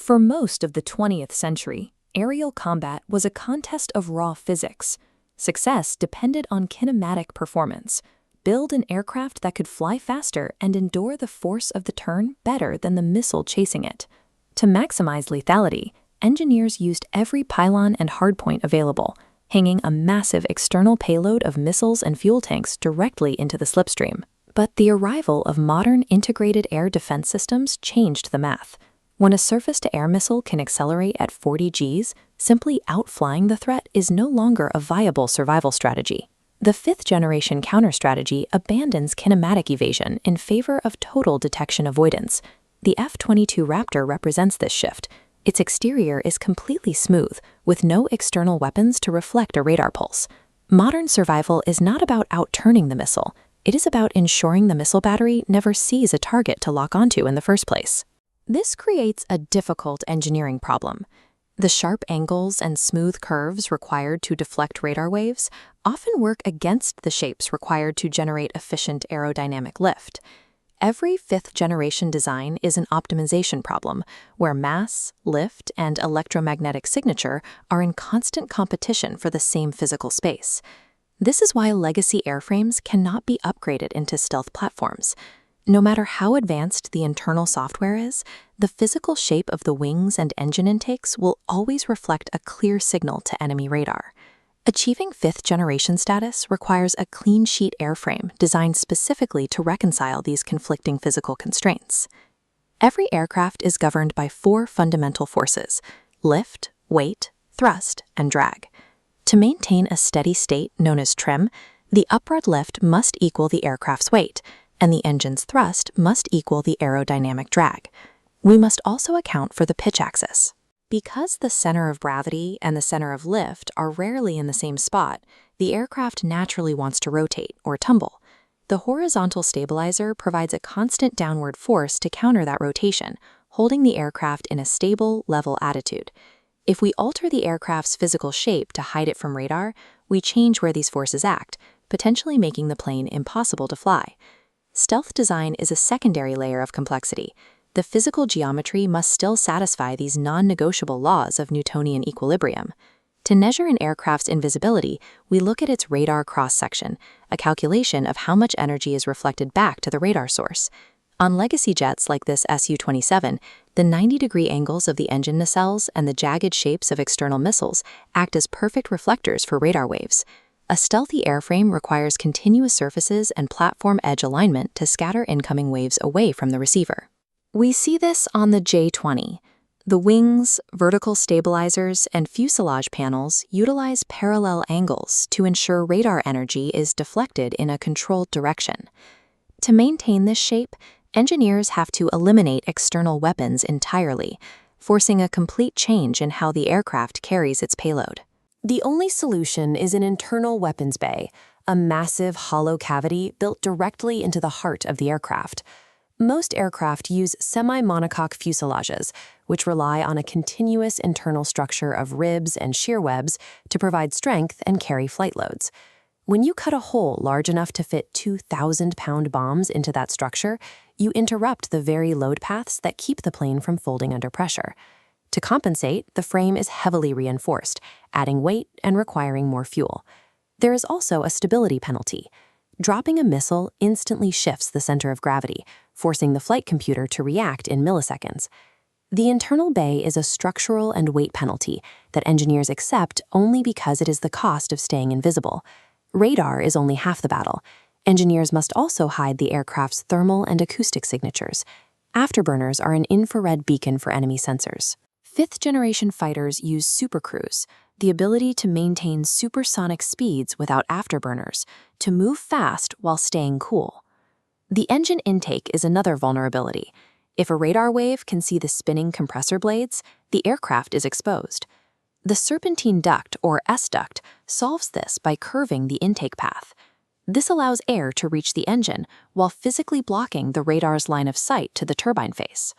For most of the 20th century, aerial combat was a contest of raw physics. Success depended on kinematic performance. Build an aircraft that could fly faster and endure the force of the turn better than the missile chasing it. To maximize lethality, engineers used every pylon and hardpoint available, hanging a massive external payload of missiles and fuel tanks directly into the slipstream. But the arrival of modern integrated air defense systems changed the math. When a surface-to-air missile can accelerate at 40 Gs, simply outflying the threat is no longer a viable survival strategy. The fifth-generation counter-strategy abandons kinematic evasion in favor of total detection avoidance. The F-22 Raptor represents this shift. Its exterior is completely smooth, with no external weapons to reflect a radar pulse. Modern survival is not about outturning the missile. It is about ensuring the missile battery never sees a target to lock onto in the first place. This creates a difficult engineering problem. The sharp angles and smooth curves required to deflect radar waves often work against the shapes required to generate efficient aerodynamic lift. Every fifth-generation design is an optimization problem, where mass, lift, and electromagnetic signature are in constant competition for the same physical space. This is why legacy airframes cannot be upgraded into stealth platforms. No matter how advanced the internal software is, the physical shape of the wings and engine intakes will always reflect a clear signal to enemy radar. Achieving fifth-generation status requires a clean-sheet airframe designed specifically to reconcile these conflicting physical constraints. Every aircraft is governed by four fundamental forces: lift, weight, thrust, and drag. To maintain a steady state known as trim, the upward lift must equal the aircraft's weight, and the engine's thrust must equal the aerodynamic drag. We must also account for the pitch axis. Because the center of gravity and the center of lift are rarely in the same spot, the aircraft naturally wants to rotate or tumble. The horizontal stabilizer provides a constant downward force to counter that rotation, holding the aircraft in a stable, level attitude. If we alter the aircraft's physical shape to hide it from radar, we change where these forces act, potentially making the plane impossible to fly. Stealth design is a secondary layer of complexity. The physical geometry must still satisfy these non-negotiable laws of Newtonian equilibrium. To measure an aircraft's invisibility, we look at its radar cross-section, a calculation of how much energy is reflected back to the radar source. On legacy jets like this Su-27, the 90-degree angles of the engine nacelles and the jagged shapes of external missiles act as perfect reflectors for radar waves. A stealthy airframe requires continuous surfaces and platform edge alignment to scatter incoming waves away from the receiver. We see this on the J-20. The wings, vertical stabilizers, and fuselage panels utilize parallel angles to ensure radar energy is deflected in a controlled direction. To maintain this shape, engineers have to eliminate external weapons entirely, forcing a complete change in how the aircraft carries its payload. The only solution is an internal weapons bay, a massive hollow cavity built directly into the heart of the aircraft. Most aircraft use semi-monocoque fuselages, which rely on a continuous internal structure of ribs and shear webs to provide strength and carry flight loads. When you cut a hole large enough to fit 2,000-pound bombs into that structure, you interrupt the very load paths that keep the plane from folding under pressure. To compensate, the frame is heavily reinforced, adding weight and requiring more fuel. There is also a stability penalty. Dropping a missile instantly shifts the center of gravity, forcing the flight computer to react in milliseconds. The internal bay is a structural and weight penalty that engineers accept only because it is the cost of staying invisible. Radar is only half the battle. Engineers must also hide the aircraft's thermal and acoustic signatures. Afterburners are an infrared beacon for enemy sensors. Fifth-generation fighters use supercruise, the ability to maintain supersonic speeds without afterburners, to move fast while staying cool. The engine intake is another vulnerability. If a radar wave can see the spinning compressor blades, the aircraft is exposed. The serpentine duct, or S-duct, solves this by curving the intake path. This allows air to reach the engine while physically blocking the radar's line of sight to the turbine face.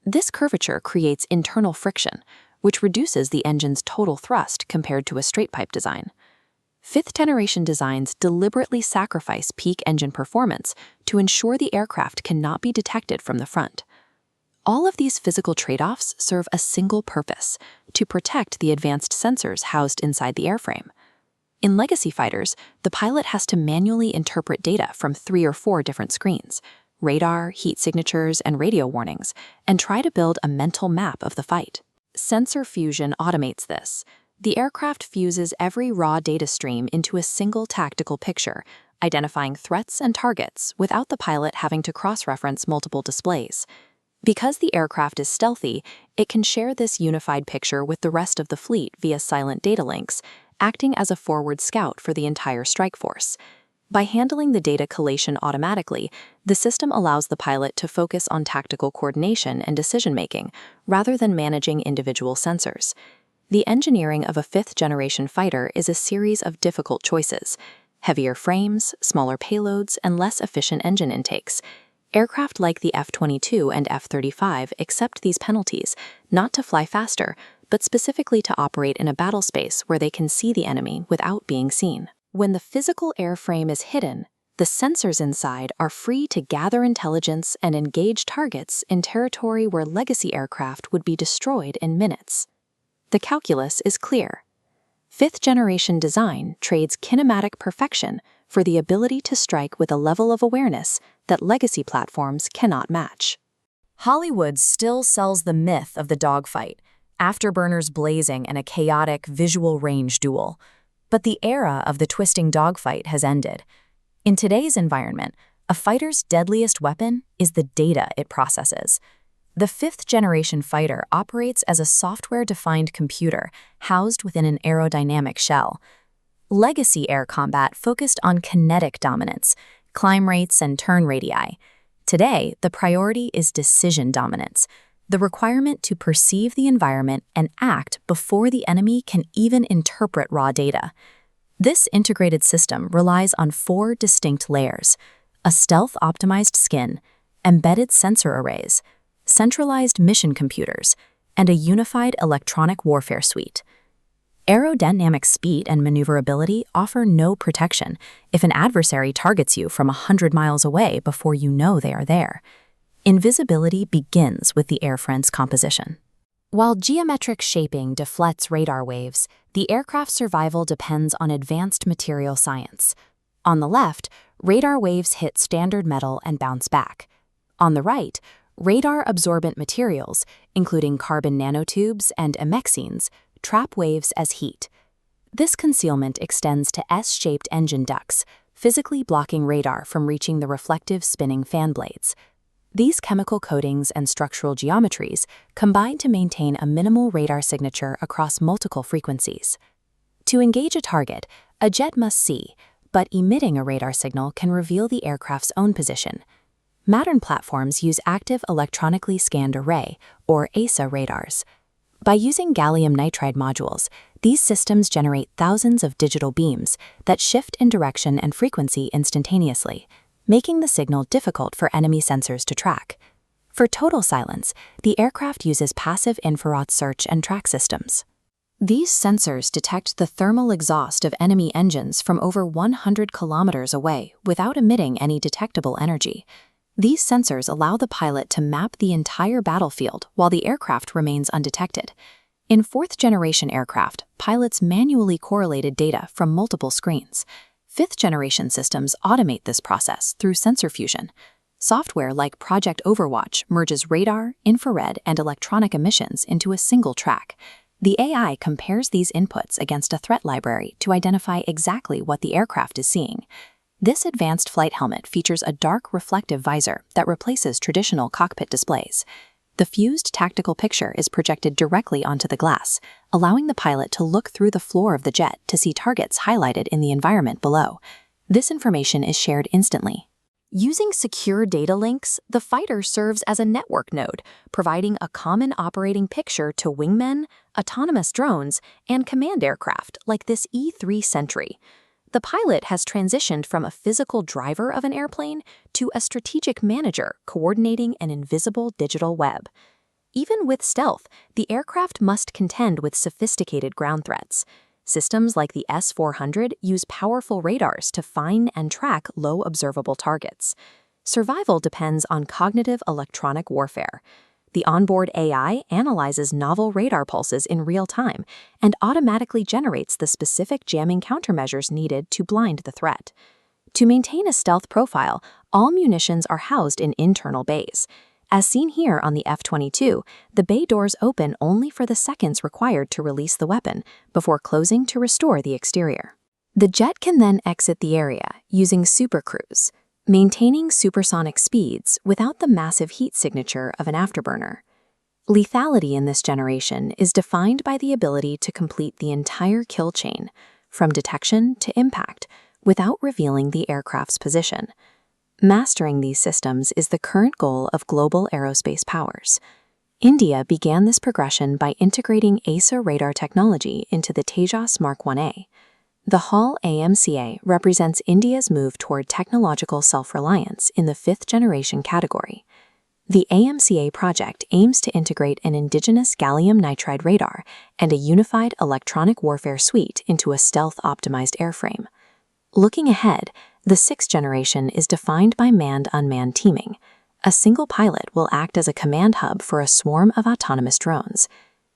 This curvature creates internal friction, which reduces the engine's total thrust compared to a straight pipe design. Fifth-generation designs deliberately sacrifice peak engine performance to ensure the aircraft cannot be detected from the front. All of these physical trade-offs serve a single purpose: to protect the advanced sensors housed inside the airframe. In legacy fighters, the pilot has to manually interpret data from 3 or 4 different screens: radar, heat signatures, and radio warnings, and try to build a mental map of the fight. Sensor fusion automates this. The aircraft fuses every raw data stream into a single tactical picture, identifying threats and targets without the pilot having to cross-reference multiple displays. Because the aircraft is stealthy, it can share this unified picture with the rest of the fleet via silent data links, acting as a forward scout for the entire strike force. By handling the data collation automatically, the system allows the pilot to focus on tactical coordination and decision-making, rather than managing individual sensors. The engineering of a 5th-generation fighter is a series of difficult choices: heavier frames, smaller payloads, and less efficient engine intakes. Aircraft like the F-22 and F-35 accept these penalties, not to fly faster, but specifically to operate in a battle space where they can see the enemy without being seen. When the physical airframe is hidden, the sensors inside are free to gather intelligence and engage targets in territory where legacy aircraft would be destroyed in minutes. The calculus is clear. 5th-generation design trades kinematic perfection for the ability to strike with a level of awareness that legacy platforms cannot match. Hollywood still sells the myth of the dogfight, afterburners blazing and a chaotic visual range duel. But the era of the twisting dogfight has ended. In today's environment, a fighter's deadliest weapon is the data it processes. The 5th-generation fighter operates as a software-defined computer housed within an aerodynamic shell. Legacy air combat focused on kinetic dominance, climb rates, and turn radii. Today, the priority is decision dominance, the requirement to perceive the environment and act before the enemy can even interpret raw data. This integrated system relies on 4 distinct layers: a stealth-optimized skin, embedded sensor arrays, centralized mission computers, and a unified electronic warfare suite. Aerodynamic speed and maneuverability offer no protection if an adversary targets you from 100 miles away before you know they are there. Invisibility begins with the airframe's composition. While geometric shaping deflects radar waves, the aircraft's survival depends on advanced material science. On the left, radar waves hit standard metal and bounce back. On the right, radar-absorbent materials, including carbon nanotubes and amexines, trap waves as heat. This concealment extends to S-shaped engine ducts, physically blocking radar from reaching the reflective spinning fan blades. These chemical coatings and structural geometries combine to maintain a minimal radar signature across multiple frequencies. To engage a target, a jet must see, but emitting a radar signal can reveal the aircraft's own position. Modern platforms use active electronically scanned array, or AESA radars. By using gallium nitride modules, these systems generate thousands of digital beams that shift in direction and frequency instantaneously, making the signal difficult for enemy sensors to track. For total silence, the aircraft uses passive infrared search and track systems. These sensors detect the thermal exhaust of enemy engines from over 100 kilometers away without emitting any detectable energy. These sensors allow the pilot to map the entire battlefield while the aircraft remains undetected. In 4th-generation aircraft, pilots manually correlated data from multiple screens. 5th-generation systems automate this process through sensor fusion. Software like Project Overwatch merges radar, infrared, and electronic emissions into a single track. The AI compares these inputs against a threat library to identify exactly what the aircraft is seeing. This advanced flight helmet features a dark reflective visor that replaces traditional cockpit displays. The fused tactical picture is projected directly onto the glass, allowing the pilot to look through the floor of the jet to see targets highlighted in the environment below. This information is shared instantly. Using secure data links, the fighter serves as a network node, providing a common operating picture to wingmen, autonomous drones, and command aircraft like this E-3 Sentry. The pilot has transitioned from a physical driver of an airplane to a strategic manager coordinating an invisible digital web. Even with stealth, the aircraft must contend with sophisticated ground threats. Systems like the S-400 use powerful radars to find and track low observable targets. Survival depends on cognitive electronic warfare. The onboard AI analyzes novel radar pulses in real time and automatically generates the specific jamming countermeasures needed to blind the threat. To maintain a stealth profile, all munitions are housed in internal bays. As seen here on the F-22, the bay doors open only for the seconds required to release the weapon, before closing to restore the exterior. The jet can then exit the area using supercruise, maintaining supersonic speeds without the massive heat signature of an afterburner. Lethality in this generation is defined by the ability to complete the entire kill chain, from detection to impact, without revealing the aircraft's position. Mastering these systems is the current goal of global aerospace powers. India began this progression by integrating AESA radar technology into the Tejas Mark 1A. The HAL AMCA represents India's move toward technological self-reliance in the fifth-generation category. The AMCA project aims to integrate an indigenous gallium nitride radar and a unified electronic warfare suite into a stealth-optimized airframe. Looking ahead, the sixth generation is defined by manned-unmanned teaming. A single pilot will act as a command hub for a swarm of autonomous drones.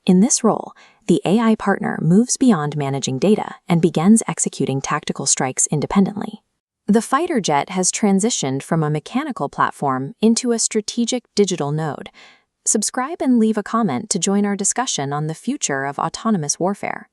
In this role, the AI partner moves beyond managing data and begins executing tactical strikes independently. The fighter jet has transitioned from a mechanical platform into a strategic digital node. Subscribe and leave a comment to join our discussion on the future of autonomous warfare.